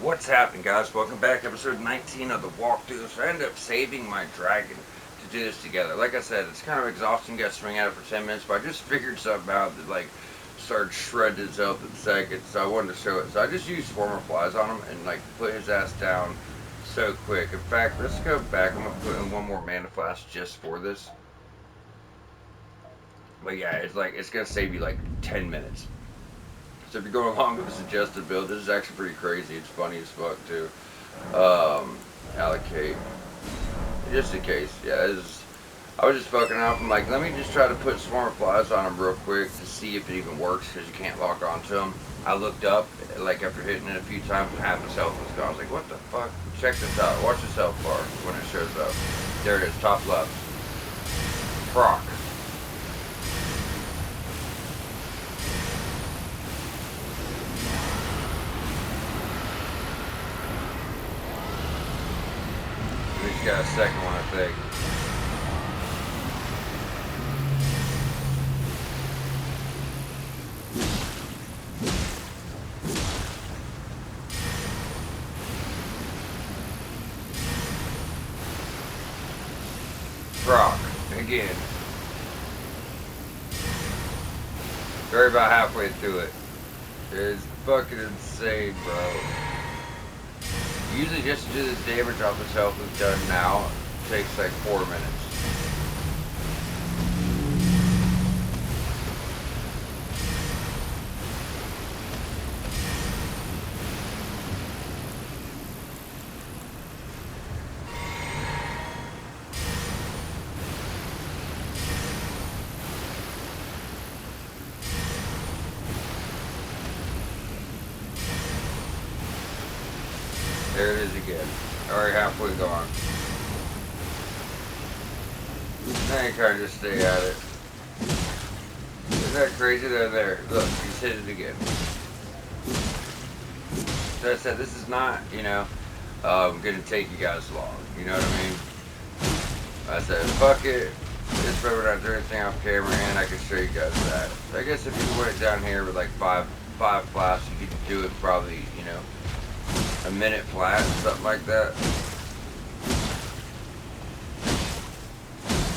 What's happening, guys? Welcome back, episode 19 of the walkthrough. So I ended up saving my dragon to do this together. Like I said, it's kind of exhausting. You got to swing at it for 10 minutes, but I just figured something out that like started shredding itself in seconds. So I wanted to show it. So I just used former flies on him and like put his ass down so quick. In fact, let's go back. I'm gonna put in one more mana flask just for this. But yeah, it's gonna save you like 10 minutes. So if you're going along with the suggested build, this is actually pretty crazy. It's funny as fuck too. Allocate. Just in case. Yeah, I was just fucking off. I'm like, let me just try to put swarm of flies on them real quick to see if it even works, because you can't lock onto them. I looked up, like after hitting it a few times, and half his health was gone. I was like, what the fuck? Check this out. Watch this health bar when it shows up. There it is, top left. Proc. He's got a second one, I think. Rock again. They're about halfway through it. It's fucking insane, bro. Usually just to do the damage off his health is done now. It takes like 4 minutes. There it is again. Already halfway gone. Now you kind of just stay at it. Isn't that crazy? There. Look, he's hit it again. So I said, this is not, going to take you guys long. You know what I mean? I said, fuck it. This way we're not doing anything off camera, and I can show you guys that. So I guess if you went down here with like five flasks, you could do it probably, a minute flat, something like that.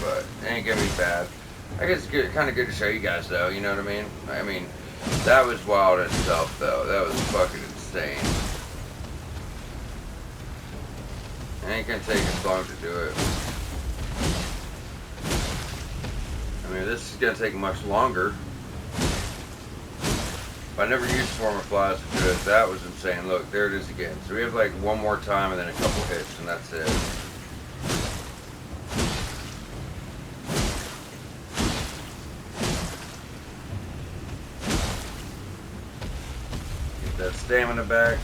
But it ain't gonna be bad. I guess it's good, kind of good to show you guys though, you know what I mean? I mean, that was wild in itself though. That was fucking insane. It ain't gonna take us long to do it. I mean, this is gonna take much longer. I never used former flies to do it. That was insane. Look, there it is again. So we have like one more time and then a couple hits, and that's it. Get that stamina back.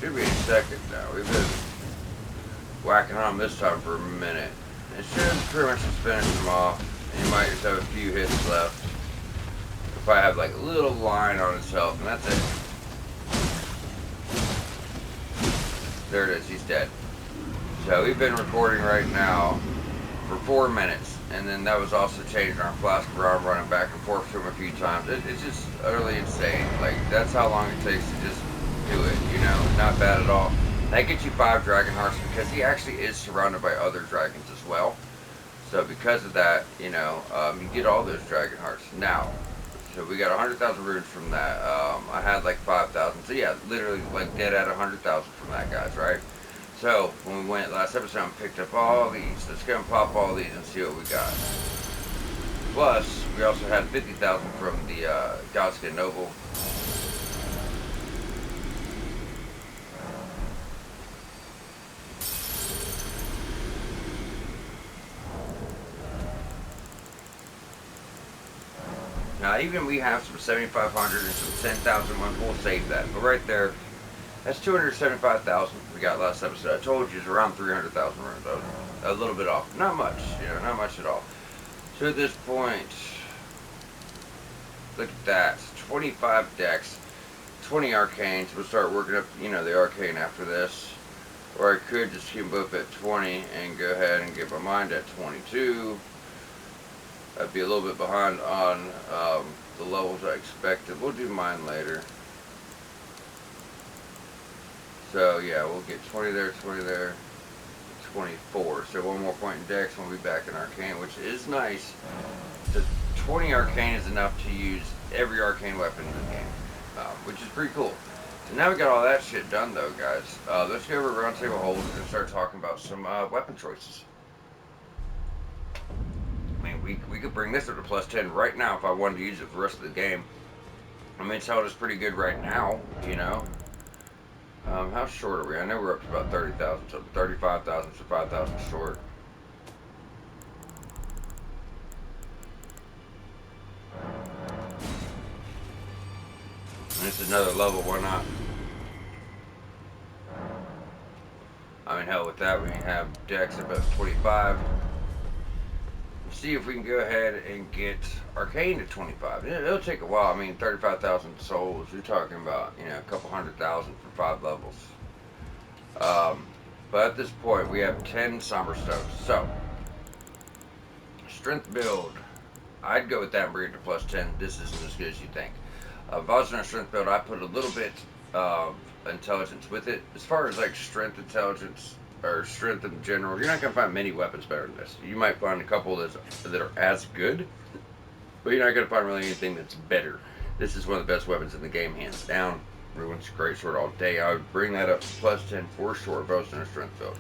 Should be a second now. We've been whacking on this time for a minute. It should pretty much just finish them off. And you might just have a few hits left. If I have like a little line on his health, and that's it. There it is, he's dead. So we've been recording right now for 4 minutes. And then that was also changing our flask around, running back and forth to him a few times. It's just utterly insane. Like, that's how long it takes to just do it, not bad at all. That gets you 5 dragon hearts because he actually is surrounded by other dragons as well. So because of that, you get all those dragon hearts. Now, so we got 100,000 runes from that. I had like 5,000. So yeah, literally like dead at 100,000 from that, guys, right? So when we went last episode and picked up all these, let's go and pop all these and see what we got. Plus, we also had 50,000 from the Godskin Noble. Now, even we have some 7,500 and some 10,000 ones, we'll save that. But right there, that's 275,000 we got last episode. I told you it's around 300,000 runes. I was a little bit off. Not much, not much at all. So at this point, look at that. 25 decks. 20 arcanes. We'll start working up, you know, the arcane after this. Or I could just keep them both at 20 and go ahead and get my mind at 22. I'd be a little bit behind on the levels I expected. We'll do mine later. So yeah, we'll get 20 there, 20 there, 24. So one more point in Dex, and we'll be back in Arcane, which is nice. The 20 Arcane is enough to use every Arcane weapon in the game, which is pretty cool. So now we got all that shit done though, guys. Let's go over round table holds and start talking about some weapon choices. I mean, we could bring this up to plus 10 right now if I wanted to use it for the rest of the game. I mean, it's held us pretty good right now, you know. How short are we? I know we're up to about 30,000, so 35,000, so 5,000 short. And this is another level, why not? I mean, hell with that, we have Dex about 25. See if we can go ahead and get Arcane to 25. It'll take a while. I mean, 35,000 souls. You're talking about, you know, a couple 100,000 for 5 levels. But at this point, we have 10 Somber Stones. So, Strength build. I'd go with that and bring it to plus 10. This isn't as good as you think. If I was in a Strength build, I'd put a little bit of Intelligence with it. As far as like Strength, Intelligence, or Strength in general, you're not going to find many weapons better than this. You might find a couple that are as good, but you're not going to find really anything that's better. This is one of the best weapons in the game, hands down. Ruins great sword all day. I would bring that up to plus 10 for sure if I was in a Strength build.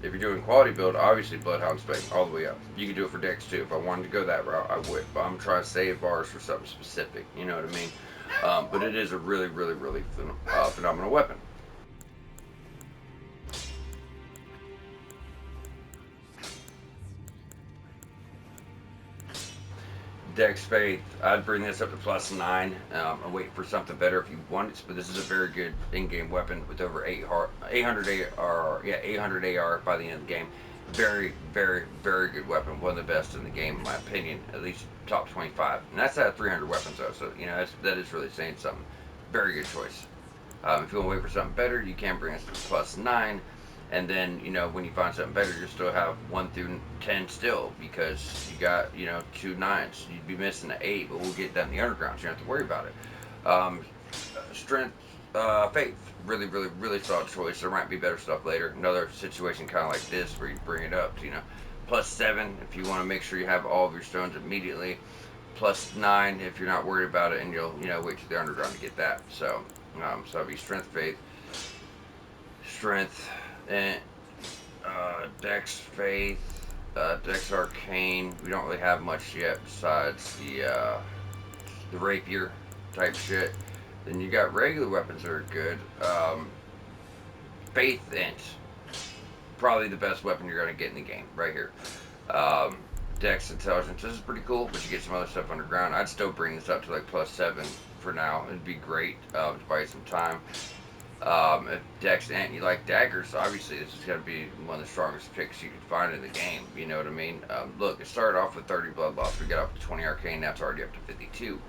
If you're doing quality build, obviously Bloodhound's Bane all the way up. You could do it for Dex too. If I wanted to go that route, I would. But I'm trying to save bars for something specific. You know what I mean? But it is a really, really, really phenomenal weapon. Dex Faith, I'd bring this up to plus 9 and wait for something better if you want it. But this is a very good in-game weapon with over 800 AR, 800 AR by the end of the game. Very, very, very good weapon. One of the best in the game, in my opinion. At least top 25. And that's out of 300 weapons though, so you know that is really saying something. Very good choice. If you want to wait for something better, you can bring us to plus 9. And then, you know, when you find something better, you still have 1 through 10 still, because you got, you know, 2 9s. You'd be missing an 8, but we'll get that in the underground, so you don't have to worry about it. Strength, Faith, really, really, really solid choice. There might be better stuff later. Another situation kind of like this, where you bring it up to, you know, plus 7 if you want to make sure you have all of your stones immediately. Plus 9 if you're not worried about it, and you'll, you know, wait to the underground to get that. So, so it'll be Strength, Faith, Strength, and Dex Faith, Dex Arcane. We don't really have much yet besides the rapier type shit. Then you got regular weapons that are good. Faith Int, probably the best weapon you're gonna get in the game right here. Dex Intelligence, this is pretty cool, but you get some other stuff underground. I'd still bring this up to like plus 7 for now. It'd be great to buy you some time. If Dex and you like daggers, obviously this is going to be one of the strongest picks you can find in the game. You know what I mean? Look, it started off with 30 blood loss. We got up to 20 arcane. Now it's already up to 52.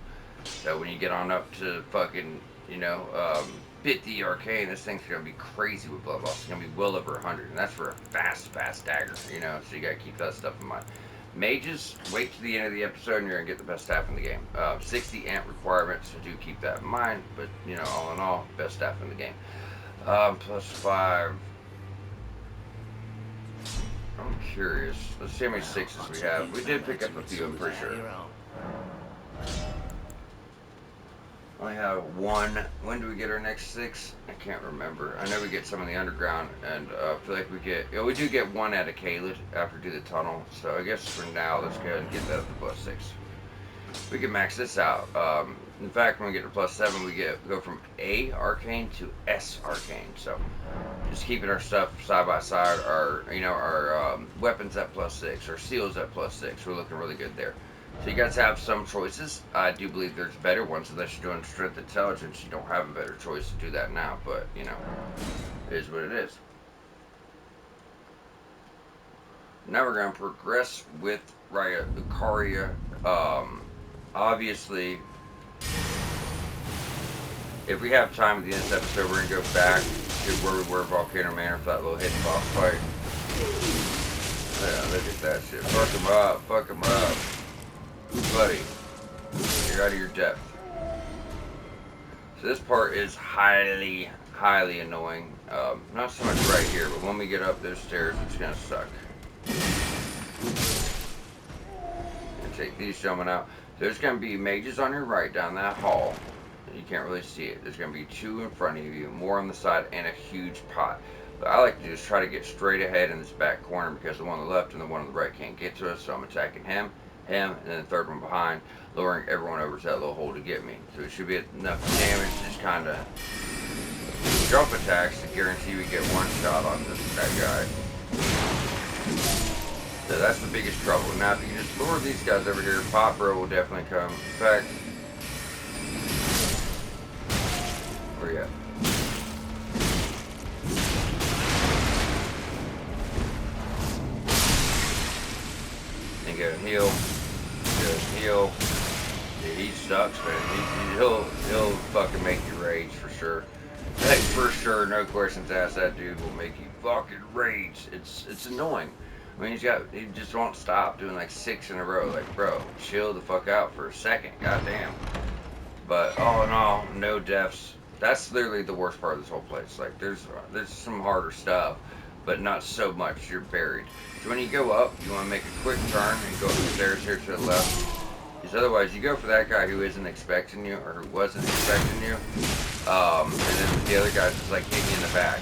So when you get on up to fucking, you know, 50 arcane, this thing's going to be crazy with blood loss. It's going to be well over 100. And that's for a fast dagger, you know? So you got to keep that stuff in mind. Mages, wait to the end of the episode and you're going to get the best staff in the game. 60 ant requirements, so do keep that in mind. But, you know, all in all, best staff in the game. Plus 5. I'm curious. Let's see how many 6s we have. We did pick up a few, I'm pretty sure. Only have 1. When do we get our next 6? I can't remember. I know we get some in the underground, and I feel like we get, you know, we do get 1 out of Kaled after we do the tunnel. So I guess for now, let's go ahead and get that up to plus 6. We can max this out. In fact, when we get to plus 7, we go from A arcane to S arcane. So just keeping our stuff side by side. Our, you know, our weapons at plus 6, our seals at plus 6. We're looking really good there. So you guys have some choices. I do believe there's better ones. Unless you're doing Strength Intelligence, you don't have a better choice to do that now. But, you know, it is what it is. Now we're going to progress with Lucaria. Obviously, If we have time at the end of this episode, we're gonna go back to where we were, Volcano Manor, for that little hidden boss fight. Yeah, look at that shit. Fuck him up, fuck him up. Buddy, you're out of your depth. So this part is highly, highly annoying. Not so much right here, but when we get up those stairs, it's gonna suck. And take these gentlemen out. There's gonna be mages on your right down that hall. You can't really see it. There's gonna be two in front of you, more on the side, and a huge pot. But I like to just try to get straight ahead in this back corner because the one on the left and the one on the right can't get to us, so I'm attacking him, and then the third one behind, lowering everyone over to that little hole to get me. So it should be enough damage, just kind of jump attacks to guarantee we get one shot on that guy. So that's the biggest trouble. Now if you just lure these guys over here, Pop Bro will definitely come. In fact, where you at? And go heal. Go heal. Yeah, he sucks, man. He'll fucking make you rage for sure. Like, for sure, no questions asked. That dude will make you fucking rage. It's annoying. I mean, he just won't stop doing like 6 in a row. Like, bro, chill the fuck out for a second. Goddamn. But all in all, no deaths. That's literally the worst part of this whole place. Like, there's some harder stuff, but not so much. You're buried. So when you go up, you want to make a quick turn and go up the stairs here to the left. Because otherwise, you go for that guy who isn't expecting you, or who wasn't expecting you. And then the other guy's just like hitting you in the back.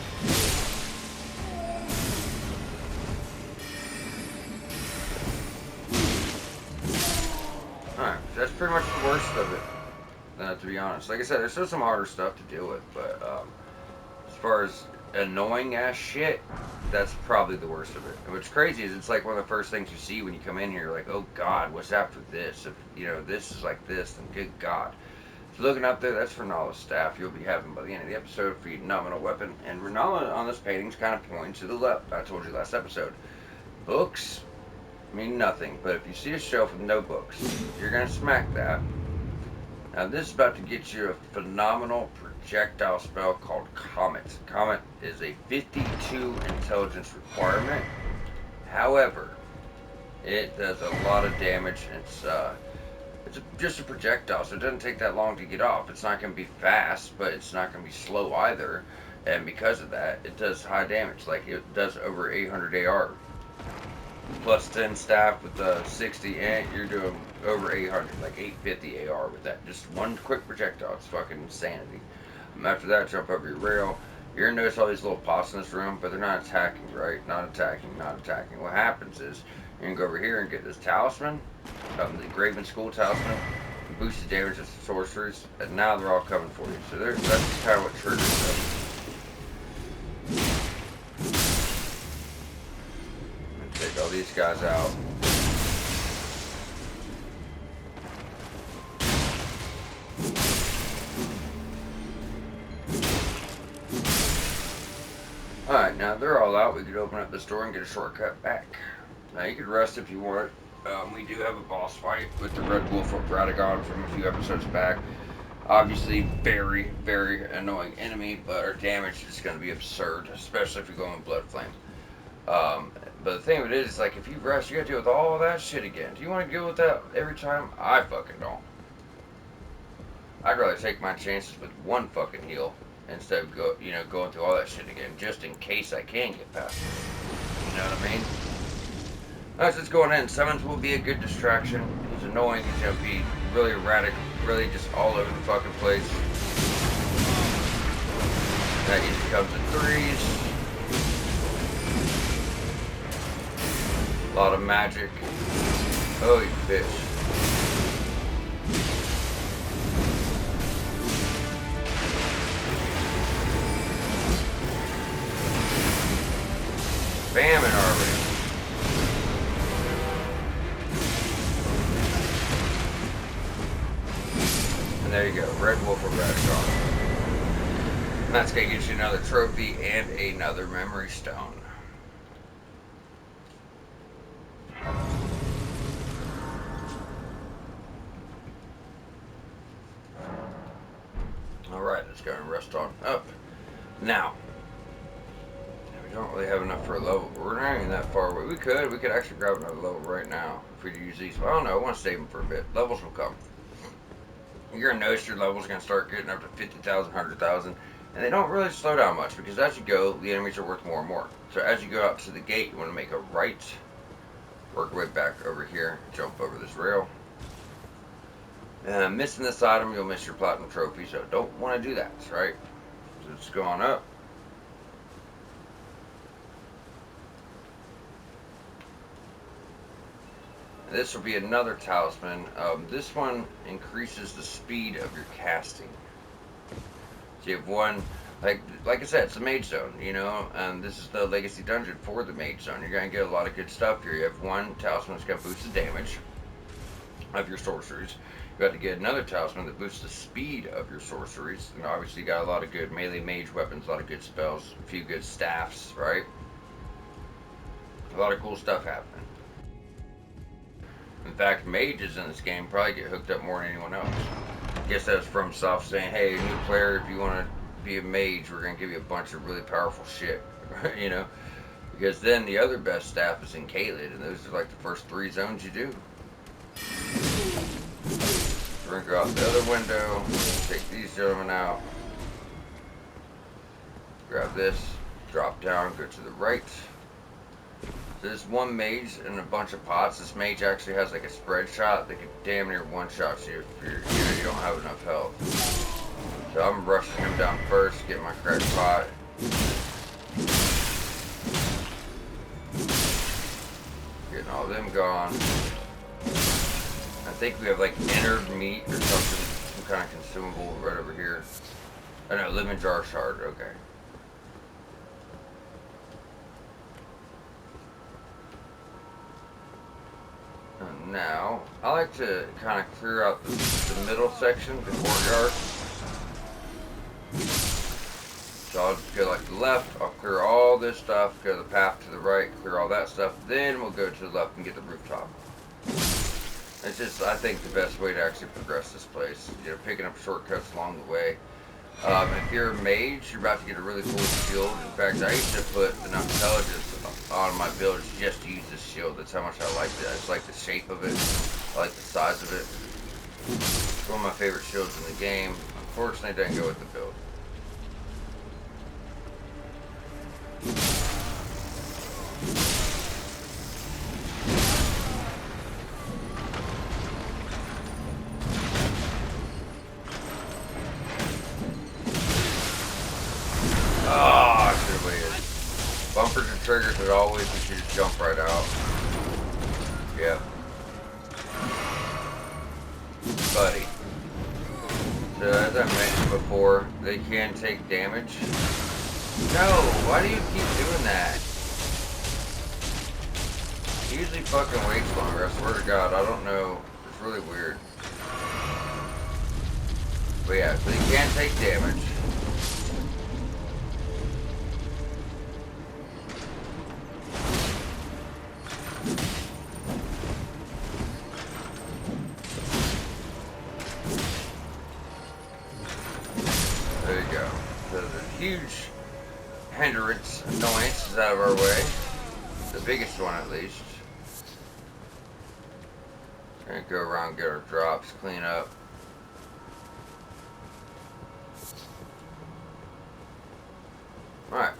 Alright, that's pretty much the worst of it, to be honest. Like I said, there's still some harder stuff to deal with, but as far as annoying ass shit, that's probably the worst of it. And what's crazy is it's like one of the first things you see when you come in here. You're like, oh god, what's after this? If this is like this, then good god. So looking up there, that's Renalla's staff you'll be having by the end of the episode for your nominal weapon. And Renalla on this painting's kind of pointing to the left. I told you last episode. Books mean nothing, but if you see a shelf with no books, you're gonna smack that. Now this is about to get you a phenomenal projectile spell called Comet. Comet is a 52 intelligence requirement. However, it does a lot of damage. It's just a projectile, so it doesn't take that long to get off. It's not going to be fast, but it's not going to be slow either. And because of that, it does high damage. Like, it does over 800 AR. Plus 10 staff with 60 int, you're doing over 800, like 850 AR with that. Just one quick projectile. It's fucking insanity. After that, jump over your rail. You're going to notice all these little pots in this room, but they're not attacking, right? Not attacking, not attacking. What happens is, you're going to go over here and get this talisman, the Graven School talisman, boosts the damage of sorcerers, and now they're all coming for you. So that's kind of what triggers them. Take all these guys out. Alright, now they're all out. We could open up this door and get a shortcut back. Now you could rest if you want. We do have a boss fight with the Red Wolf of Radagon from a few episodes back. Obviously, very, very annoying enemy, but our damage is going to be absurd, especially if you're going Blood Flame. But the thing of it is, like, if you rest, you got to deal with all that shit again. Do you want to deal with that every time? I fucking don't. I'd rather take my chances with one fucking heal instead of going through all that shit again, just in case I can get past it. You know what I mean? As it's going in, Summons will be a good distraction. He's annoying. He's going to be really erratic, really just all over the fucking place. That usually comes in threes. A lot of magic. Oh, you bitch. Spamming already. And there you go, Red Wolf of Radagon. And that's going to get you another trophy and another memory stone. Alright, Let's go and rest on up. Now, we don't really have enough for a level. We're not even that far away. We could actually grab another level right now if we use these. But I don't know. I want to save them for a bit. Levels will come. You're gonna notice your levels are gonna start getting up to 50,000, 100,000, and they don't really slow down much because as you go, the enemies are worth more and more. So as you go out to the gate, you want to make a right, work your way back over here, jump over this rail. Missing this item, you'll miss your platinum trophy, so don't want to do that, right? So just go on up. This will be another talisman. This one increases the speed of your casting. So you have one, like I said, it's a mage zone, you know, and this is the legacy dungeon for the mage zone. You're going to get a lot of good stuff here. You have one talisman that's going to boost the damage of your sorceries. You got to get another talisman that boosts the speed of your sorceries. And obviously you got a lot of good melee mage weapons, a lot of good spells, a few good staffs, right? A lot of cool stuff happening. In fact, mages in this game probably get hooked up more than anyone else. I guess that's from Soft saying, hey, new player, if you want to be a mage, we're going to give you a bunch of really powerful shit, you know? Because then the other best staff is in Caelid, and those are like the first 3 zones you do. We're going to go out the other window, take these gentlemen out, grab this, drop down, go to the right. There's one mage and a bunch of pots. This mage actually has like a spread shot that could damn near one-shot you if you don't have enough health. So I'm rushing him down first, get my cracked pot. Getting all them gone. I think we have like entered meat or something, some kind of consumable right over here. Oh no, living jar shard, okay. Now, I like to kind of clear out the middle section, the courtyard. So I'll just go like the left, I'll clear all this stuff, go the path to the right, clear all that stuff, then we'll go to the left and get the rooftop. It's just, I think, the best way to actually progress this place. You know, picking up shortcuts along the way. If you're a mage, you're about to get a really cool shield. In fact, I used to put enough intelligence on my build just to use this shield. That's how much I liked it. I just like the shape of it. I like the size of it. It's one of my favorite shields in the game. Unfortunately, it didn't go with the build. Bumpers and triggers as always, we should just jump right out. Yep. Buddy. So as I mentioned before, they can take damage. No, why do you keep doing that? He usually fucking waits longer, I swear to God, I don't know. It's really weird. But yeah, so they can take damage. There you go. So there's a huge hindrance, annoyance is out of our way. The biggest one at least. Gonna go around, get our drops, clean up. Alright,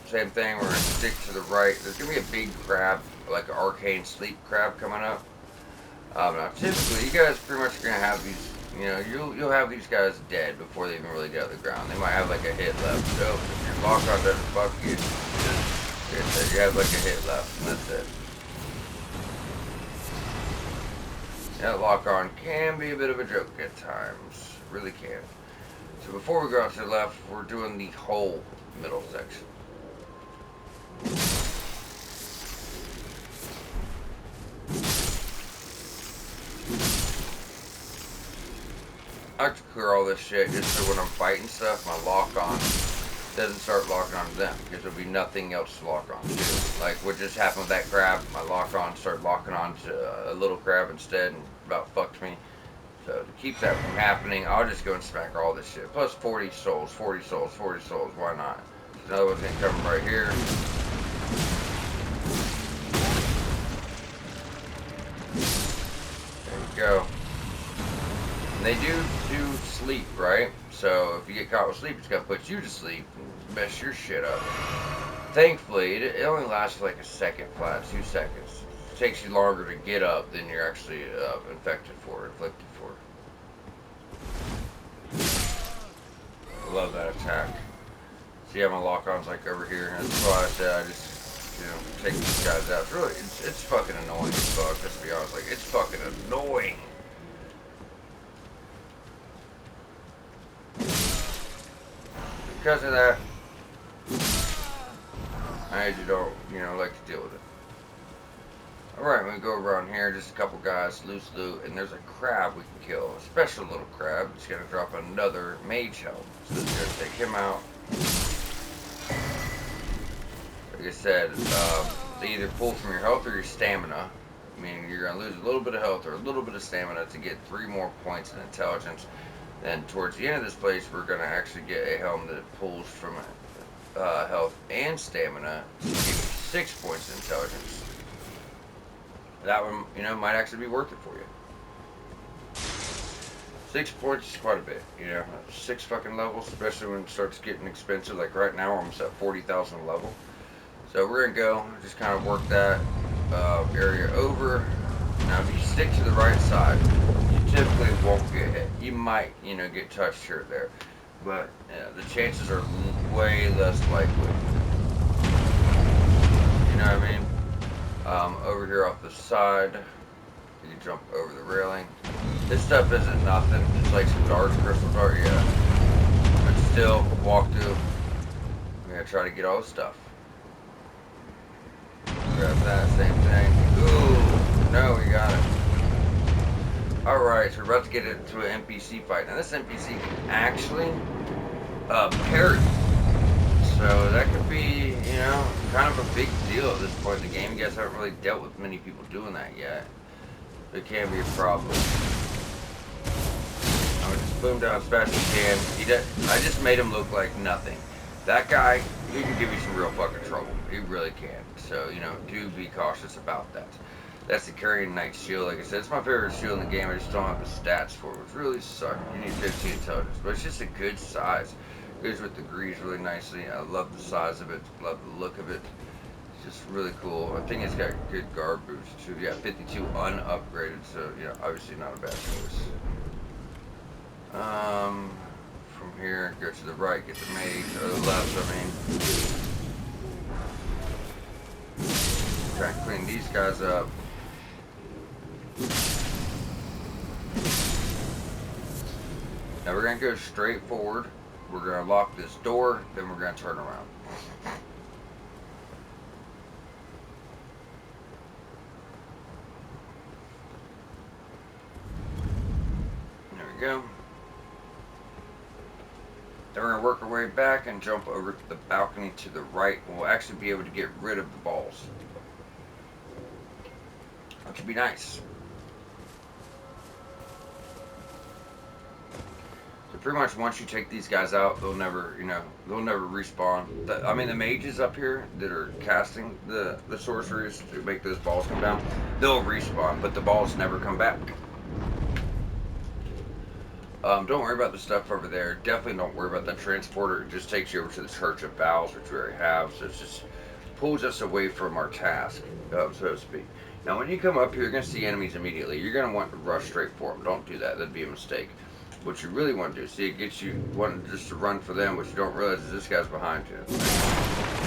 same thing, we're gonna stick to the right. There's gonna be a big crab, like an arcane sleep crab coming up. Now typically, you guys pretty much are gonna have these. You know, you'll have these guys dead before they even really get out of the ground. They might have like a hit left. So if your lock-on doesn't fuck you, you have like a hit left, and that's it. That lock-on can be a bit of a joke at times. It really can. So before we go out to the left, we're doing the whole middle section. I like to clear all this shit just so when I'm fighting stuff, my lock-on doesn't start locking onto them, because there'll be nothing else to lock on to. Like what just happened with that crab, my lock-on started locking on to a little crab instead and about fucked me. So to keep that from happening, I'll just go and smack all this shit. Plus 40 souls, 40 souls, 40 souls, why not? Another one's gonna come right here. There you go. And they do sleep, right? So if you get caught with sleep, it's gonna put you to sleep and mess your shit up. Thankfully, it only lasts like a second flat, 2 seconds. It takes you longer to get up than you're actually inflicted for. I love that attack. See how my lock-on's like over here? That's why I said I just, take these guys out. It's really, it's fucking annoying as fuck, let's be honest. Like, it's fucking annoying. Because of that, I usually don't, like to deal with it. Alright, we go around here, just a couple guys, loose loot, and there's a crab we can kill. A special little crab. It's gonna drop another mage helm. So let's go take him out. Like I said, they either pull from your health or your stamina. Meaning you're gonna lose a little bit of health or a little bit of stamina to get 3 more points in intelligence. Then towards the end of this place, we're gonna actually get a helm that pulls from health and stamina to give you 6 points in intelligence. That one, might actually be worth it for you. 6 points is quite a bit, 6 fucking levels, especially when it starts getting expensive. Like right now, we're almost at 40,000 level. So we're gonna go, just kind of work that area over. Now, if you stick to the right side, you typically won't get hit. You might, get touched here or there, but the chances are way less likely. You know what I mean? Over here off the side, you can jump over the railing. This stuff isn't nothing. It's like some dark crystals are, yeah. But still, walk through. I'm gonna try to get all the stuff. Grab that, same thing. Ooh, no, we got it. Alright, so we're about to get into an NPC fight. Now this NPC can actually parry. So that could be, kind of a big deal at this point in the game. You guys haven't really dealt with many people doing that yet. It can be a problem. I'm gonna just boom down as fast as you can. I just made him look like nothing. That guy, he can give you some real fucking trouble. He really can. So, do be cautious about that. That's the Carrion Knight shield. Like I said, it's my favorite shield in the game. I just don't have the stats for it, which really sucks. You need 15 intelligence. But it's just a good size. Goes with the grease really nicely. I love the size of it. Love the look of it. It's just really cool. I think it's got good guard boost too. Yeah, 52 unupgraded. So obviously not a bad choice. From here, go to the right, get the mage, or the left. Try to clean these guys up. Now we're gonna go straight forward. We're going to lock this door, then we're going to turn around. There we go. Then we're going to work our way back and jump over to the balcony to the right, and we'll actually be able to get rid of the balls. Which would be nice. Pretty much once you take these guys out, they'll never respawn. The mages up here that are casting the sorceries to make those balls come down, they'll respawn, but the balls never come back. Don't worry about the stuff over there. Definitely don't worry about that transporter. It just takes you over to the Church of Vows, which we already have, so it just pulls us away from our task, so to speak. Now, when you come up here, you're going to see enemies immediately. You're going to want to rush straight for them. Don't do that. That'd be a mistake. What you really want to do, see, it gets you wanting just to run for them. What you don't realize is this guy's behind you.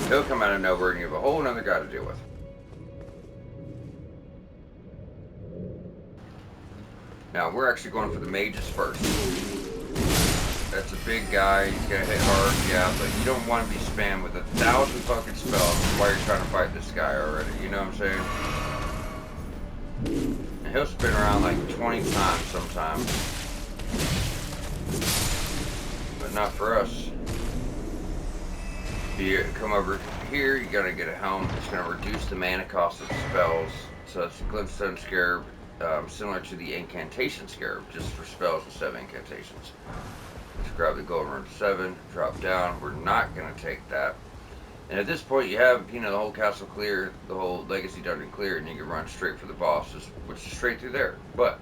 He'll come out of nowhere and you have a whole other guy to deal with. Now, we're actually going for the mages first. That's a big guy. He's going to hit hard, yeah, but you don't want to be spammed with 1,000 fucking spells while you're trying to fight this guy already. You know what I'm saying? And he'll spin around like 20 times sometimes. But not for us. You come over here, you gotta get a helm. It's gonna reduce the mana cost of spells. So it's a Glintstone Scarab. similar to the incantation scarab, just for spells instead of incantations. Let's grab the gold rune 7, drop down. We're not going to take that. And at this point, you have, the whole castle clear, the whole legacy dungeon clear, and you can run straight for the bosses, which is straight through there. But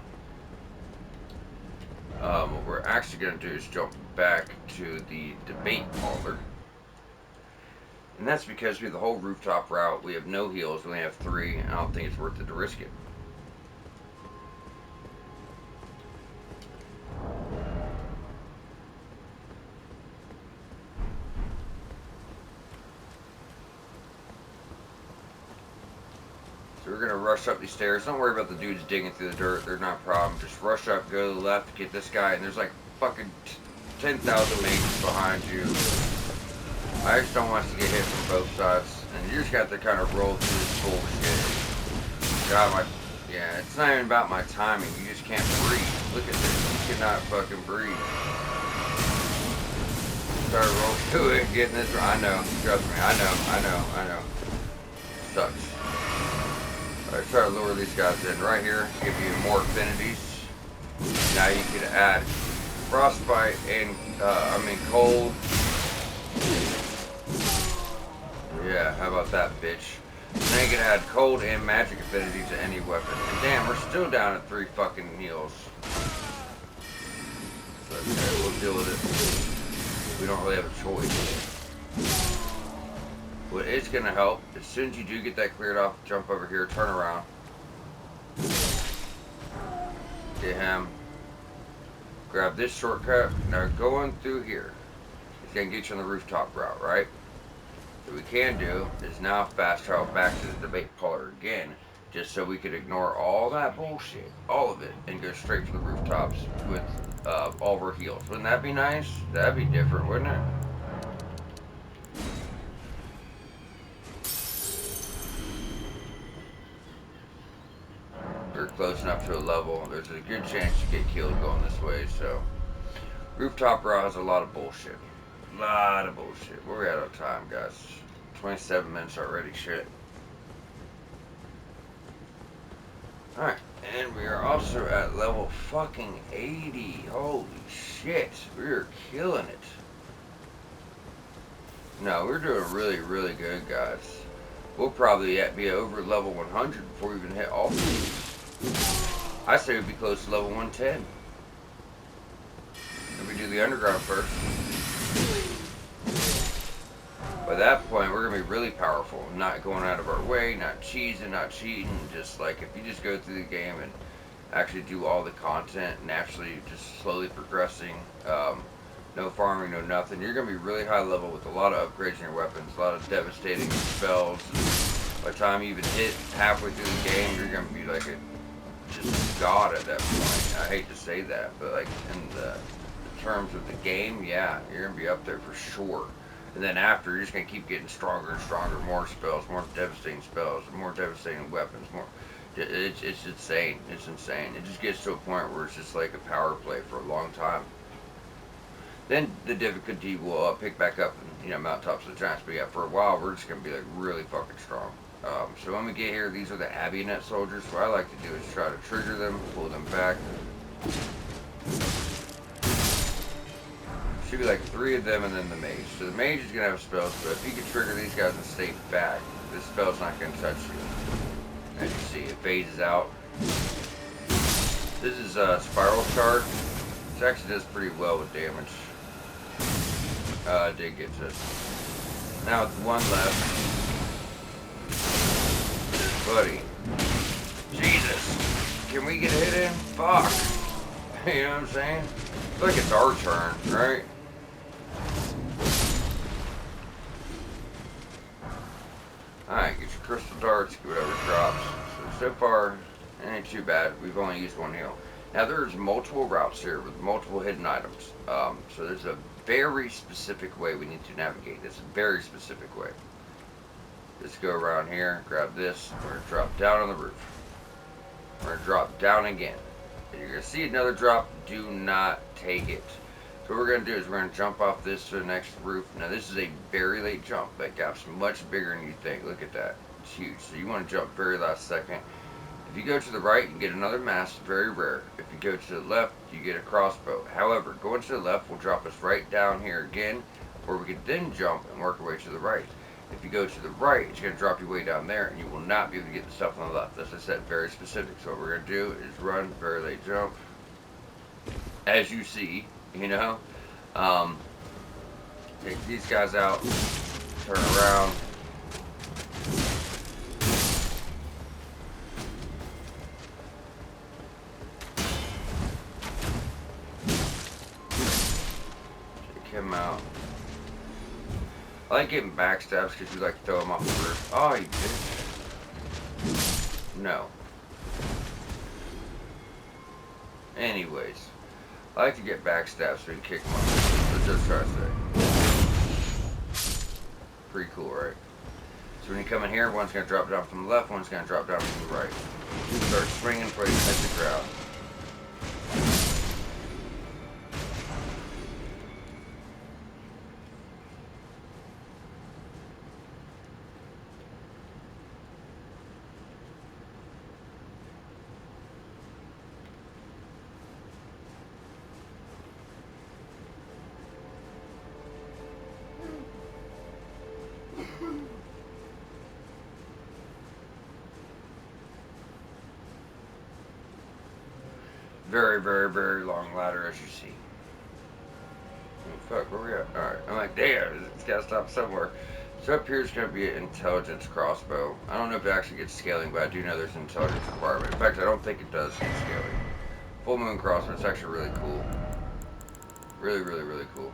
what we're actually going to do is jump back to the debate parlor. And that's because we have the whole rooftop route. We have no heals. We only have 3, and I don't think it's worth it to risk it. So we're going to rush up these stairs. Don't worry about the dudes digging through the dirt. They're not a problem. Just rush up, go to the left, get this guy, and there's like fucking 10,000 mages behind you. I just don't want us to get hit from both sides. And you just got to kind of roll through this bullshit. God, yeah, it's not even about my timing. You just can't breathe. Look at this. You cannot fucking breathe. Start rolling through it, getting this. I know. Trust me. I know. Sucks. Alright, try to lure these guys in. Right here, give you more affinities. Now you can add frostbite and, cold. Yeah, how about that, bitch? Now you can add cold and magic affinity to any weapon. And damn, we're still down at 3 fucking heals. So, okay, we'll deal with it. We don't really have a choice. What is going to help, as soon as you do get that cleared off, jump over here, turn around. Get him. Grab this shortcut. Now going through here, it's going to get you on the rooftop route, right? What we can do is now fast travel back to the debate parlor again, just so we could ignore all that bullshit, all of it, and go straight for the rooftops with all of our heals. Wouldn't that be nice? That'd be different, wouldn't it? We're close enough to a level. There's a good chance you get killed going this way, so. Rooftop route has a lot of bullshit. Lot of bullshit. Where we at on time, guys? 27 minutes already, shit. Alright, and we are also at level fucking 80. Holy shit. We are killing it. No, we're doing really, really good, guys. We'll probably be over level 100 before we even hit all of these. I say we'd be close to level 110. If we do the underground first. By that point, we're going to be really powerful. Not going out of our way, not cheesing, not cheating. Just like, if you just go through the game and actually do all the content, naturally just slowly progressing, no farming, no nothing, you're going to be really high level with a lot of upgrades in your weapons, a lot of devastating spells. By the time you even hit halfway through the game, you're going to be like a just god at that point. I hate to say that, but like in the terms of the game, yeah, you're going to be up there for sure. And then after, you're just going to keep getting stronger and stronger, more spells, more devastating spells, more devastating weapons, more. It's insane. It's insane. It just gets to a point where it's just like a power play for a long time. Then the difficulty will pick back up in, mountaintops of the giants. But yeah, for a while, we're just going to be like really fucking strong. So when we get here, these are the Abianet soldiers. What I like to do is try to trigger them, pull them back. Should be like 3 of them and then the mage. So the mage is going to have spells, but if you can trigger these guys and stay back, this spell's not going to touch you. As you see, it phases out. This is a spiral shard. This actually does pretty well with damage. It did get to it. Now with 1 left. Buddy. Jesus. Can we get hit in? Fuck. You know what I'm saying? I feel like it's our turn, right? Alright, get your crystal darts, get whatever drops. So far, it ain't too bad. We've only used 1 heal. Now there's multiple routes here with multiple hidden items. So there's a very specific way we need to navigate this. A very specific way. Let's go around here, grab this. We're going to drop down on the roof. We're going to drop down again. And you're going to see another drop. Do not take it. So what we're going to do is we're going to jump off this to the next roof. Now this is a very late jump. That gap's much bigger than you think. Look at that. It's huge. So you want to jump very last second. If you go to the right, you can get another mass, very rare. If you go to the left, you get a crossbow. However, going to the left will drop us right down here again, where we can then jump and work our way to the right. If you go to the right, it's going to drop you way down there, and you will not be able to get the stuff on the left. As I said, very specific. So what we're going to do is run, very late jump, as you see, you know. Take these guys out, turn around. Take him out. I like getting backstabs because you like to throw him off the roof. Oh, you bitch. No. Anyways, I like to get backstabs so we can kick him off. Let's just try to say. Pretty cool, right? So when you come in here, one's going to drop down from the left, one's going to drop down from the right. You start swinging for you hit the crowd. Very, very, very long ladder, as you see. Oh, fuck, where we at? Alright, I'm like, damn, it's gotta stop somewhere. So up here is going to be an intelligence crossbow. I don't know if it actually gets scaling, but I do know there's an intelligence requirement. In fact, I don't think it does get scaling. Full moon crossbow, it's actually really cool. Really, really, really cool.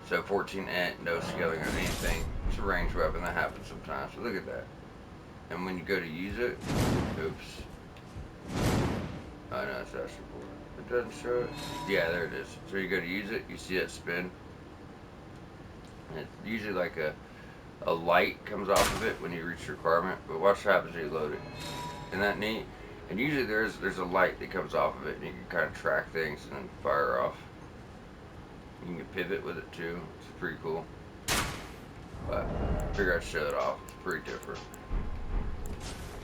So 14 int, no scaling on anything. It's a ranged weapon, that happens sometimes. So look at that. And when you go to use it, oops. Oh no, it's actually cool. It doesn't show it. Yeah, there it is. So you go to use it, you see it spin. And it's usually like a light comes off of it when you reach the requirement. But watch what happens when you load it. Isn't that neat? And usually there's a light that comes off of it, and you can kind of track things and then fire off. You can pivot with it too. It's pretty cool. But I figured I'd show it off. It's pretty different.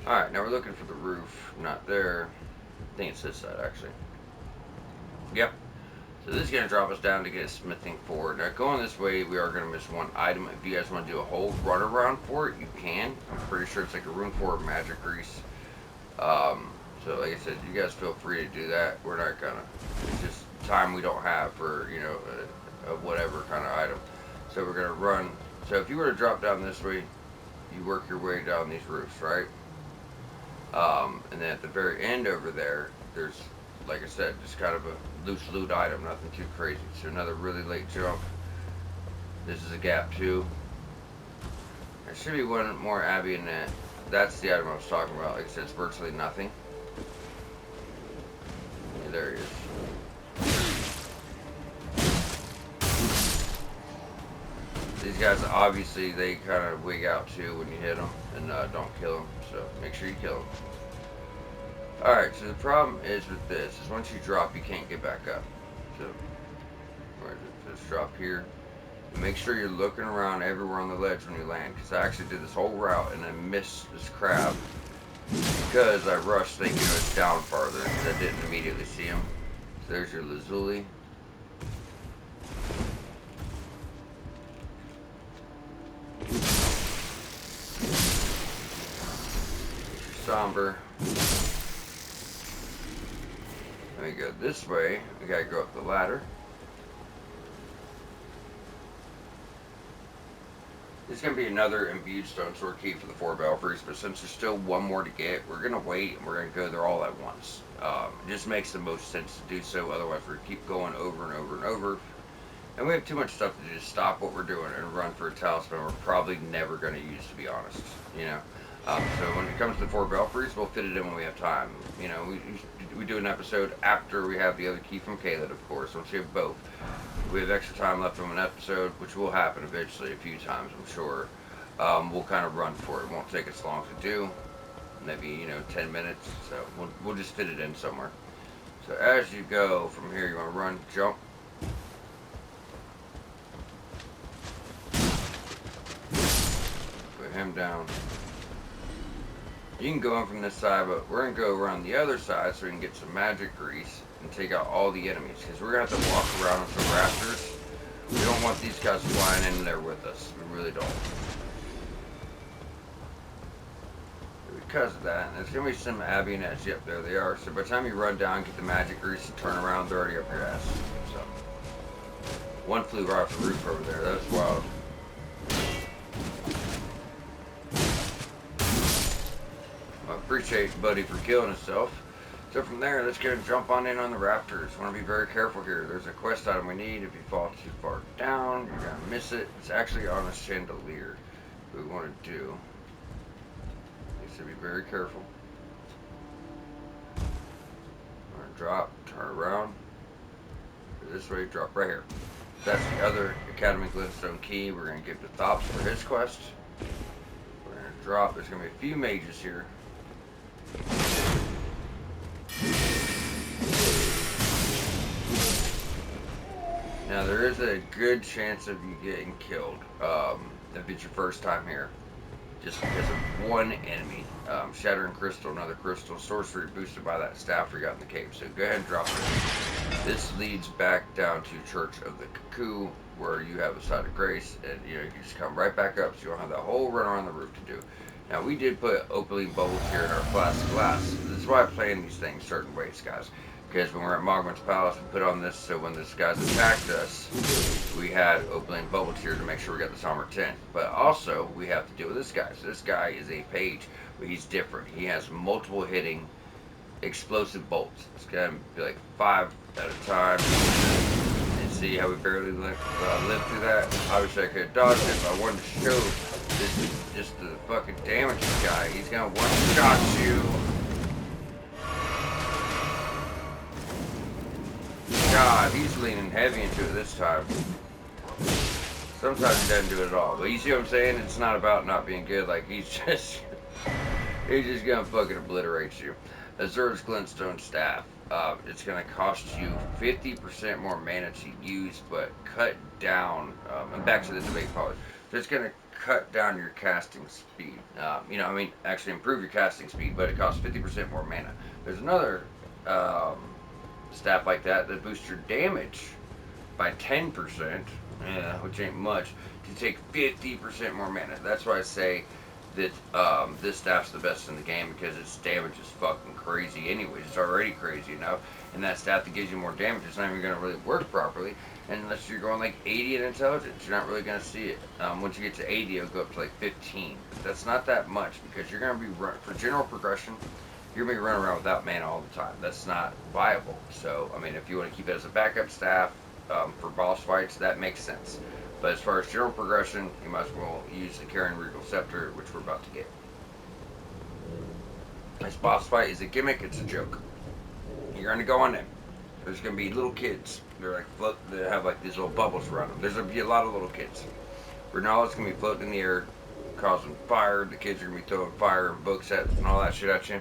Alright, now we're looking for the roof. Not there. I think it's this side actually. Yep. So this is going to drop us down to get a smithing forward. Now going this way, we are going to miss one item. If you guys want to do a whole run around for it, you can. I'm pretty sure it's like a rune 4 magic grease. So like I said, you guys feel free to do that. We're not gonna. It's just time we don't have for, you know, a whatever kind of item. So we're gonna run. So if you were to drop down this way, you work your way down these roofs, right? And then at the very end over there, there's, like I said, just kind of a loose loot item, nothing too crazy. So another really late jump. This is a gap too. There should be one more Abby in that. That's the item I was talking about. Like I said, it's virtually nothing. Yeah, there he is. These guys, obviously, they kind of wig out too when you hit them and don't kill them. So make sure you kill them. Alright, so the problem is with this, is once you drop, you can't get back up. So, where is it? Just drop here. And make sure you're looking around everywhere on the ledge when you land, because I actually did this whole route and I missed this crab because I rushed thinking it was down farther and I didn't immediately see him. So there's your lazuli. There's your somber. Let me go this way. We gotta go up the ladder. There's going to be another imbued stone sword key for the 4 belfries, but since there's still one more to get, we're going to wait and we're going to go there all at once. It just makes the most sense to do so, otherwise we're going to keep going over and over and over. And we have too much stuff to just stop what we're doing and run for a talisman we're probably never going to use, to be honest. You know? So when it comes to the 4 belfries, we'll fit it in when we have time. You know, we do an episode after we have the other key from Caleb, of course, once we have both. We have extra time left from an episode, which will happen eventually a few times, I'm sure. We'll kind of run for it. It won't take us long to do. Maybe, you know, 10 minutes. So we'll just fit it in somewhere. So as you go from here, you want to run, jump. Put him down. You can go in from this side, but we're going to go around the other side so we can get some magic grease and take out all the enemies. Because we're going to have to walk around with some rafters. We don't want these guys flying in there with us. We really don't. Because of that, there's going to be some Abionets. Yep, there they are. So by the time you run down, get the magic grease, and turn around, they're already up your ass. So, one flew right off the roof over there. That was wild. I appreciate Buddy for killing himself. So from there, let's go and jump on in on the rafters. Want to be very careful here. There's a quest item we need. If you fall too far down, you're going to miss it. It's actually on a chandelier. What we want to do is to be very careful. We're going to drop, turn around. Go this way, drop right here. That's the other Academy Glintstone key. We're going to give to Thops for his quest. We're going to drop. There's going to be a few mages here. Now there is a good chance of you getting killed if it's your first time here, just because of one enemy. Shattering Crystal, another Crystal, Sorcery boosted by that staff we got in the cave. So go ahead and drop it. This leads back down to Church of the Cuckoo, where you have a side of grace, and you just come right back up, so you don't have that whole run around the roof to do. Now we did put opaline bubbles here in our flask of glass. This is why I plan these things certain ways, guys. Because when we're at Mogman's Palace, we put on this so when this guy's attacked us, we had opaline bubbles here to make sure we got this armor 10. But also, we have to deal with this guy. So this guy is a page, but he's different. He has multiple hitting explosive bolts. It's gonna be like 5 at a time. And see how we barely lived through that? Obviously I could have dodged it, but I wanted to show this just the fucking damage this guy. He's gonna one-shot you. God, he's leaning heavy into it this time. Sometimes he doesn't do it at all. But you see what I'm saying? It's not about not being good. Like, he's just gonna fucking obliterate you. Azur's Glintstone Staff. It's gonna cost you 50% more mana to use, but cut down, and back to the debate polish. So it's gonna cut down your casting speed. Actually improve your casting speed, but it costs 50% more mana. There's another, staff like that boosts your damage by 10%, which ain't much, to take 50% more mana. That's why I say that this staff's the best in the game, because its damage is fucking crazy anyways. It's already crazy enough, and that staff that gives you more damage is not even going to really work properly unless you're going like 80 in intelligence. You're not really going to see it. Once you get to 80, it'll go up to like 15. That's not that much, because you're going to be for general progression, you're going to be running around without mana all the time. That's not viable. So, I mean, if you want to keep it as a backup staff for boss fights, that makes sense. But as far as general progression, you might as well use the Carrying Regal Scepter, which we're about to get. This boss fight is a gimmick, it's a joke. You're going to go on in. There's going to be little kids. They're like they have like these little bubbles around them. There's going to be a lot of little kids. Renalla's going to be floating in the air, causing fire. The kids are going to be throwing fire and book sets and all that shit at you.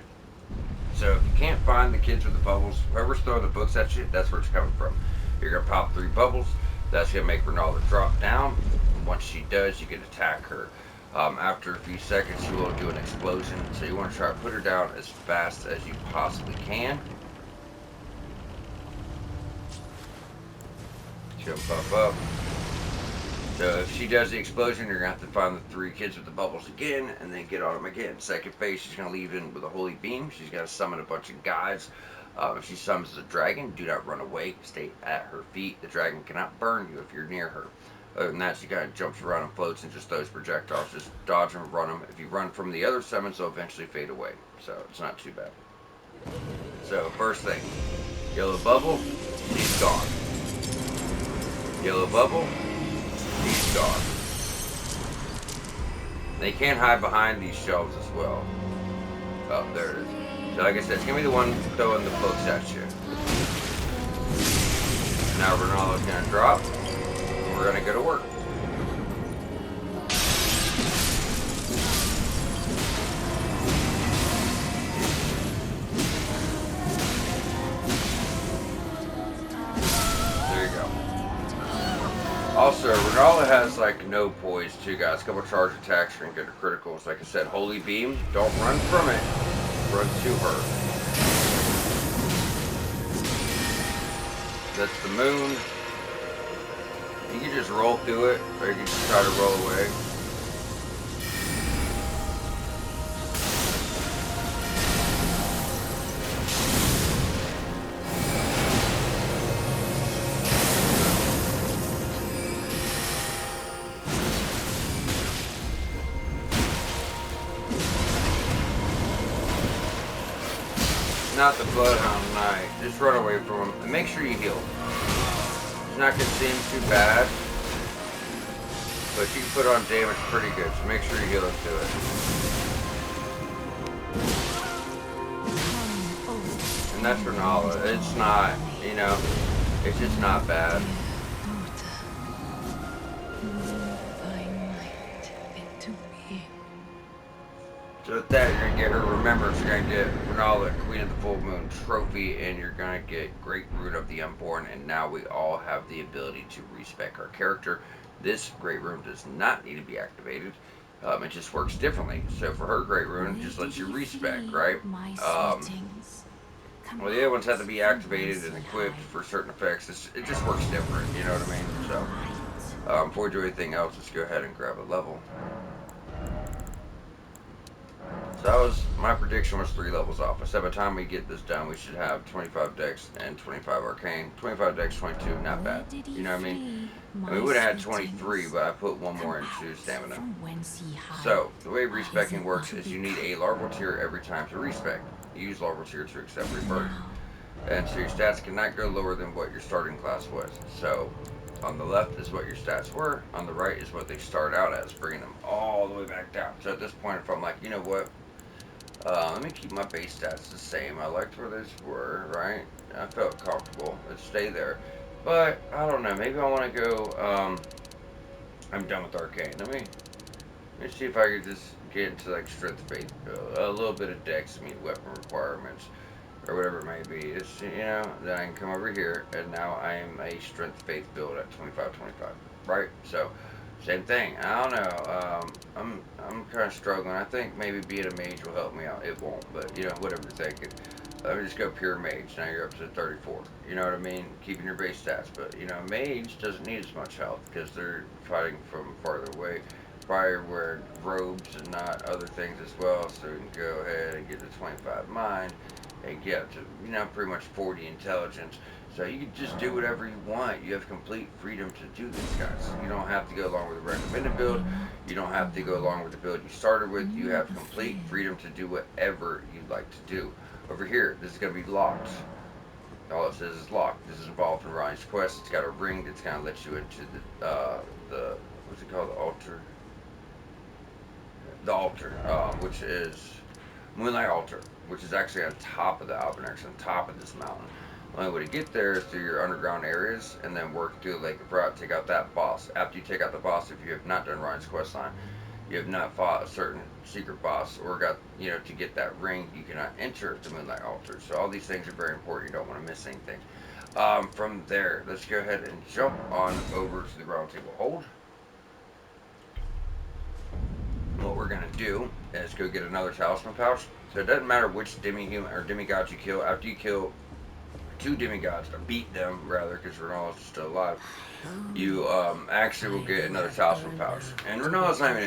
So if you can't find the kids with the bubbles, whoever's throwing the books at you, that's where it's coming from. You're going to pop 3 bubbles. That's going to make Renalla drop down. And once she does, you can attack her. After a few seconds, she will do an explosion. So you want to try to put her down as fast as you possibly can. She'll pop up. So if she does the explosion, you're going to have to find the 3 kids with the bubbles again, and then get on them again. Second phase, she's going to leave in with a holy beam. She's going to summon a bunch of guys. If she summons a dragon, do not run away. Stay at her feet. The dragon cannot burn you if you're near her. Other than that, she kind of jumps around and floats and just throws projectiles. Just dodge them, run them. If you run from the other summons, they'll eventually fade away. So it's not too bad. So first thing, yellow bubble, she's gone. Yellow bubble, he's gone. They can hide behind these shelves as well. Oh, there it is. So like I said, it's going to be the one throwing the books at you. Now Renalla's going to drop, and we're going to go to work. Also, Renalla has like no poise too, guys. A couple charge attacks are gonna get her criticals. Like I said, Holy Beam, don't run from it. Run to her. That's the moon. You can just roll through it, or you can just try to roll away. Not the Bloodhound Knight. Just run away from him and make sure you heal. It's not gonna seem too bad, but you can put on damage pretty good. So make sure you heal into it. And that's Renalla. It's not, you know, it's just not bad. So with that, you're going to get her Remembrance, you're going to get Renalla, Queen of the Full Moon trophy, and you're going to get Great Rune of the Unborn, and now we all have the ability to respec our character. This Great Rune does not need to be activated. It just works differently. So for her Great Rune, it just lets you respec, right? Well, the other ones have to be activated and equipped for certain effects. It just works different, you know what I mean? So, before we do anything else, let's go ahead and grab a level. So my prediction was 3 levels off. I said by the time we get this done, we should have 25 Dex and 25 Arcane. 25 Dex, 22, not bad. You know what I mean? And we would have had 23, but I put one more into Stamina. So, the way respecking works is you need a larval tier every time to respec. You use larval tier to accept rebirth. And so your stats cannot go lower than what your starting class was. So, on the left is what your stats were. On the right is what they start out as, bringing them all the way back down. So at this point, if I'm like, you know what? Let me keep my base stats the same. I liked where those were, right? I felt comfortable. Let's stay there. But, I don't know. Maybe I want to go, I'm done with Arcane. Let me see if I could just get into, like, Strength Faith build. A little bit of Dex to meet weapon requirements. Or whatever it may be. It's, you know, then I can come over here, and now I am a Strength Faith build at 25-25. Right? So, same thing. I don't know. I'm kind of struggling. I think maybe being a mage will help me out. It won't, but you know, whatever you're thinking. Let me just go pure mage. Now you're up to 34. You know what I mean? Keeping your base stats, but you know, mage doesn't need as much health because they're fighting from farther away. Probably wearing robes and not other things as well. So we can go ahead and get to 25 mind and get up to, you know, pretty much 40 intelligence. So you can just do whatever you want. You have complete freedom to do this, guys. You don't have to go along with the recommended build. You don't have to go along with the build you started with. You have complete freedom to do whatever you'd like to do. Over here, this is going to be locked. All it says is locked. This is involved in Ryan's quest. It's got a ring that's kind of lets you into the what's it called? The altar. The altar, which is Moonlight Altar, which is actually on top of the Albinex, on top of this mountain. The only way to get there is through your underground areas, and then work through the Lake of Drought, take out that boss. After you take out the boss, if you have not done Ryan's quest line, you have not fought a certain secret boss, or got, you know, to get that ring, you cannot enter the Moonlight Altar. So all these things are very important. You don't want to miss anything. From there, let's go ahead and jump on over to the round table hold. What we're going to do is go get another talisman pouch. So it doesn't matter which demi-human or demigod you kill. After you kill 2 demigods, or beat them rather, because Renalla's still alive, you actually will get another talisman pouch. And Renalla's not even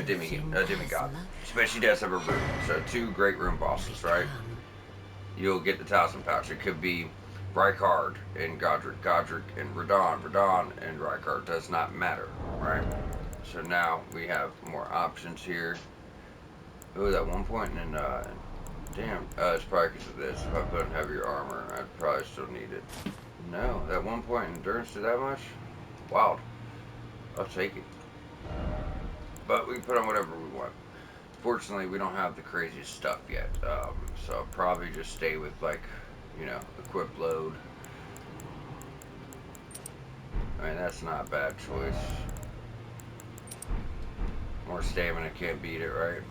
a demigod, but she does have a rune. So 2 great rune bosses, right? You'll get the talisman pouch. It could be Rykard and Godric, Godric and Radon, Radon and Rykard. Does not matter, right? So now we have more options here. Oh, that one point, and damn, it's probably because of this. If I put on heavier armor, I'd probably still need it. No, that 1 point in endurance did that much? Wild. I'll take it. But we can put on whatever we want. Fortunately, we don't have the craziest stuff yet. So I'll probably just stay with, like, you know, equip load. I mean, that's not a bad choice. More stamina, can't beat it, right?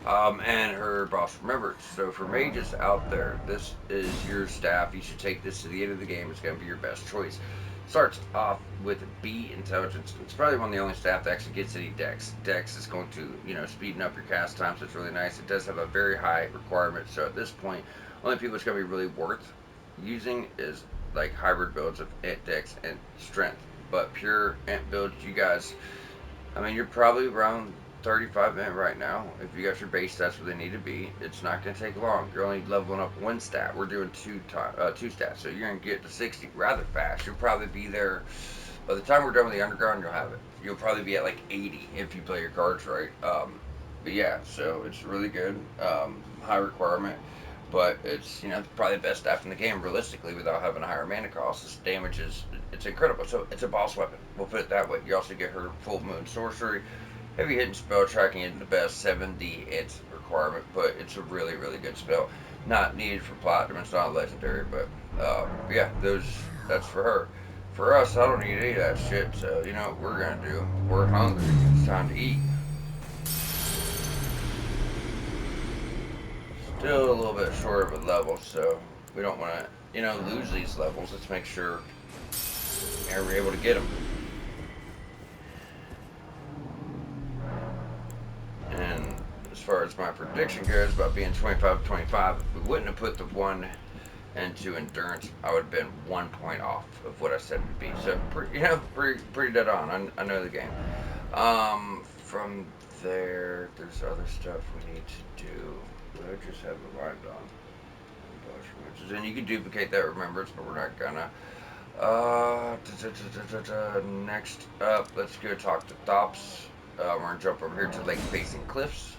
And her boss Remembrance. So for mages out there, this is your staff. You should take this to the end of the game. It's going to be your best choice. Starts off with B intelligence. It's probably one of the only staff that actually gets any dex. Dex is going to, speeding up your cast time, so it's really nice. It does have a very high requirement, so at this point, only people it's going to be really worth using is like hybrid builds of int dex and strength. But pure int builds, you guys, I mean, you're probably around 35 int right now. If you got your base stats where they need to be, it's not going to take long. You're only leveling up one stat. We're doing two stats, so you're going to get to 60 rather fast. You'll probably be there by the time we're done with the underground. You'll have it. You'll probably be at like 80 if you play your cards right. But yeah, so it's really good. High requirement, but it's probably the best staff in the game realistically without having a higher mana cost. This damage is it's incredible. So it's a boss weapon. We'll put it that way. You also get her full moon sorcery. Heavy hitting spell tracking isn't the best 70 its requirement, but it's a really really good spell. Not needed for platinum. It's not legendary, but yeah, that's for her. For us, I don't need any of that shit. So you know what we're gonna do? We're hungry. It's time to eat. Still a little bit short of a level, so we don't want to, lose these levels. Let's make sure we're able to get them. And as far as my prediction goes about being 25-25, if we wouldn't have put the one into endurance, I would have been 1 point off of what I said it would be. So, pretty dead on. I know the game. From there's other stuff we need to do. I just have it lined on. And you can duplicate that remembrance, but we're not gonna. Next up, let's go talk to Thops. We're gonna jump over here to lake facing cliffs.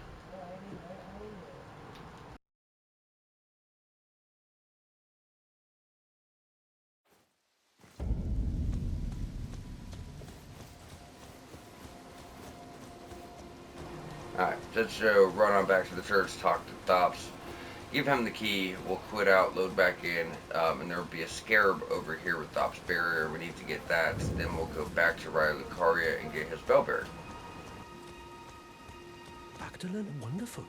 Alright, let's run on back to the church, talk to Thops. Give him the key, we'll quit out, load back in, and there will be a scarab over here with Thops barrier. We need to get that, then we'll go back to Riley Lucaria and get his bell barrier. Magdalene, wonderful.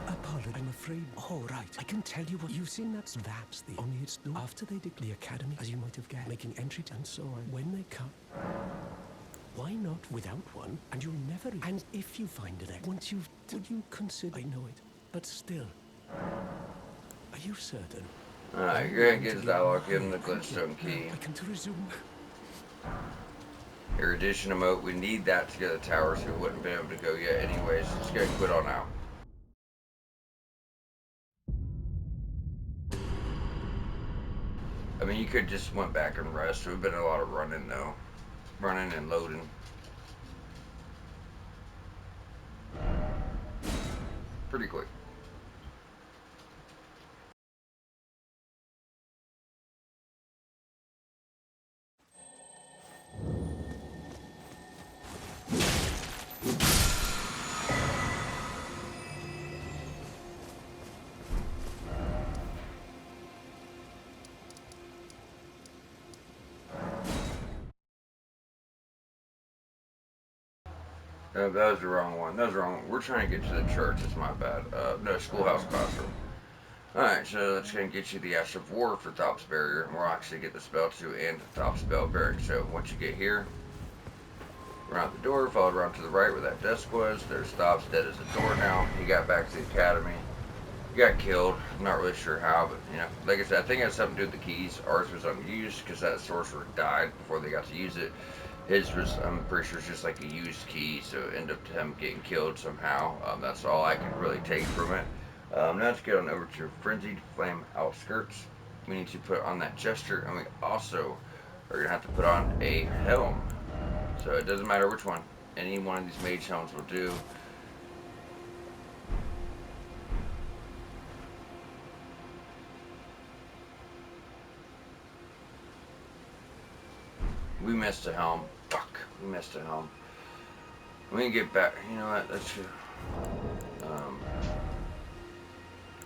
Apology, I'm afraid. Oh, right. I can tell you what you've seen. That's the only it's no. After they dig the academy, as you might have guessed, making entry and so on. When they come, why not without one? And you'll never. And if you find it, once you've, would you consider? I know it, but still. Are you certain? Alright, you're gonna get his dialogue, give him the glitchstone key. I can to resume. Erudition emote, we need that to go to the tower, so we wouldn't be able to go yet anyways. Just gonna quit on out. I mean, you could just went back and rest. We've been a lot of running though. Running and loading. Pretty quick. That was the wrong one. That was the wrong one. We're trying to get to the church. It's my bad. No, schoolhouse classroom. Alright, so that's going to get you the Ash of War for Thops Barrier. And we'll actually get the spell too and the Thops Spell Barrier. So once you get here, around the door, followed around to the right where that desk was. There's Thops dead as a door now. He got back to the academy. He got killed. I'm not really sure how, but like I said, I think it had something to do with the keys. Ours was unused because that sorcerer died before they got to use it. His was, I'm pretty sure, it's just like a used key, so it ended up him getting killed somehow. That's all I can really take from it. Now let's get on over to Frenzied Flame Outskirts. We need to put on that gesture, and we also are going to have to put on a helm. So it doesn't matter which one. Any one of these mage helms will do. We missed a helm. Fuck, we missed a helm. We can get back. You know what? Let's do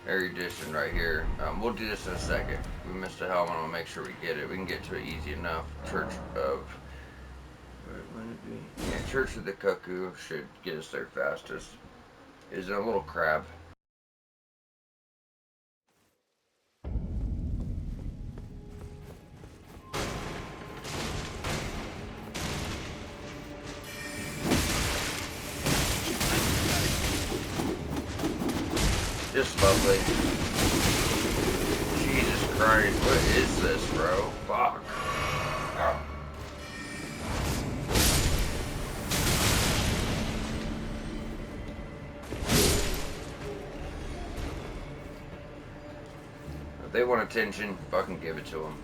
erudition right here. We'll do this in a second. We missed a helm. I'm gonna make sure we get it. We can get to it easy enough. Church of. Where would it be? Yeah, Church of the Cuckoo should get us there fastest. Is a little crab. Just lovely. Jesus Christ, what is this, bro? Fuck. Oh. If they want attention, fucking give it to them.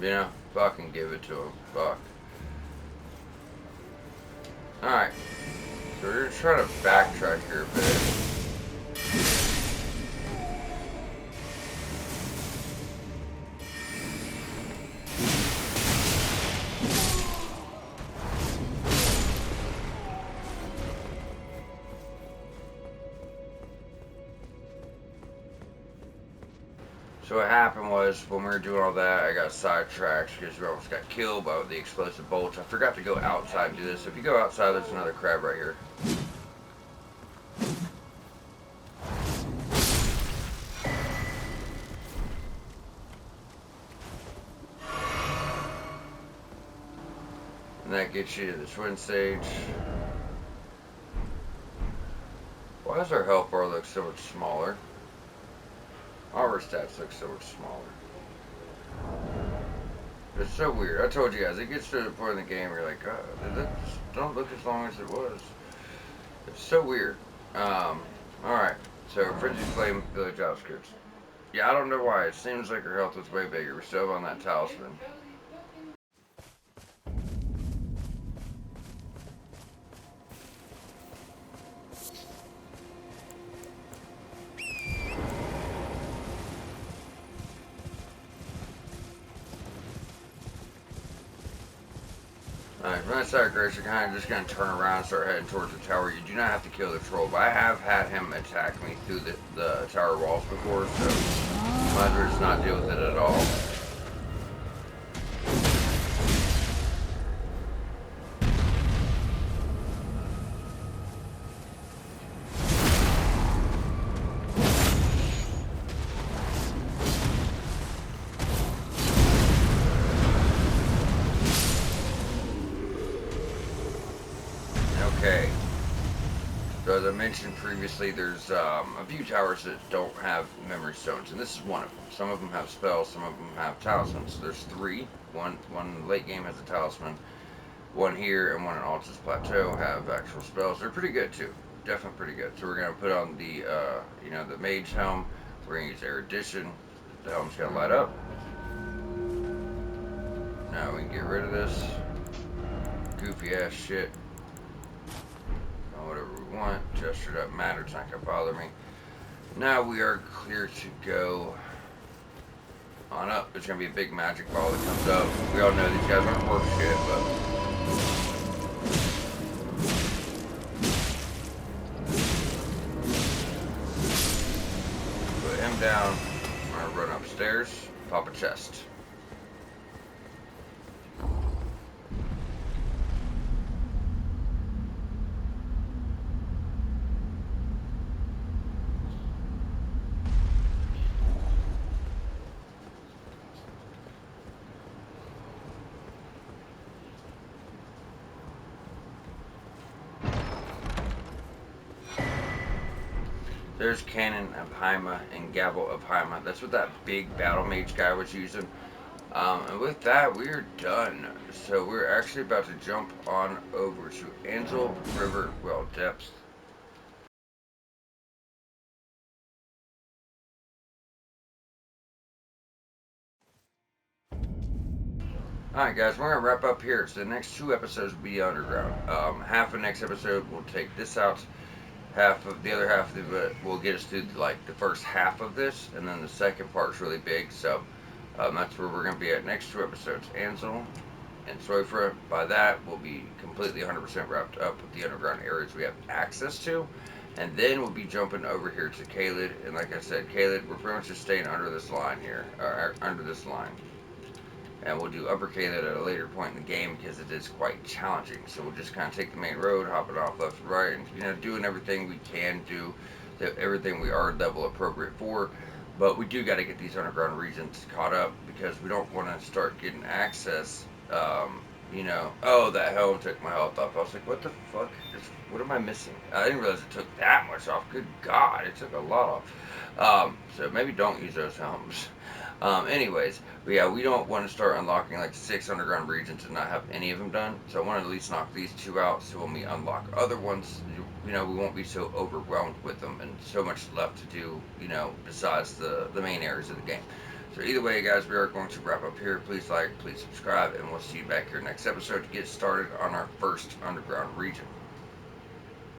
You know? Fucking give it to them. Fuck. Alright. So we're gonna try to backtrack here a bit. So what happened was, when we were doing all that, I got sidetracked because we almost got killed by the explosive bolts. I forgot to go outside and do this. So if you go outside, there's another crab right here. And that gets you to the twin stage. Why does our health bar look so much smaller? All our stats look so much smaller. It's so weird. I told you guys, it gets to the point in the game where you're like, God, it don't look as long as it was. It's so weird. Alright. So, Frenzy Flame, Village Outskirts. Yeah, I don't know why. It seems like her health was way bigger. We're still on that talisman. Alright, when I start Grace, you're kind of just going to turn around and start heading towards the tower. You do not have to kill the troll, but I have had him attack me through the tower walls before, so might as well just not deal with it at all. Okay, so as I mentioned previously, there's a few towers that don't have memory stones, and this is one of them. Some of them have spells, some of them have talismans. There's three. One late game has a talisman, one here, and one in Altus Plateau have actual spells. They're pretty good too, definitely pretty good. So we're gonna put on the the mage helm. We're gonna use erudition. The helm's gonna light up. Now we can get rid of this goofy ass shit. Whatever we want, gesture doesn't matter, it's not gonna bother me. Now we are clear to go on up. There's gonna be a big magic ball that comes up. We all know these guys aren't worth shit, but put him down. I'm gonna run upstairs, pop a chest. There's Cannon of Haima and Gavel of Haima. That's what that big battle mage guy was using. And with that, we're done. So we're actually about to jump on over to Angel River Well Depths. Alright guys, we're going to wrap up here. So the next two episodes will be underground. Half of the next episode will take this out. The other half of it will get us through like the first half of this, and then the second part's really big. So that's where we're going to be at next two episodes. Ansel and Soifra. By that, we'll be completely 100% wrapped up with the underground areas we have access to. And then we'll be jumping over here to Caelid. And like I said, Caelid, we're pretty much just staying under this line here, under this line. And we'll do Upper Caelid at a later point in the game because it is quite challenging. So we'll just kind of take the main road, hop it off left and right, and doing everything we can do, everything we are level appropriate for. But we do got to get these underground regions caught up because we don't want to start getting access, you know, oh, that helm took my health off. I was like, what the fuck? What am I missing? I didn't realize it took that much off. Good God, it took a lot off. So maybe don't use those helms. Anyways, but yeah, we don't want to start unlocking like 6 underground regions and not have any of them done. So I want to at least knock these 2 out, so when we unlock other ones, you know, we won't be so overwhelmed with them and so much left to do, you know, besides the main areas of the game. So either way, guys, we are going to wrap up here. Please like, please subscribe, and we'll see you back here next episode to get started on our first underground region.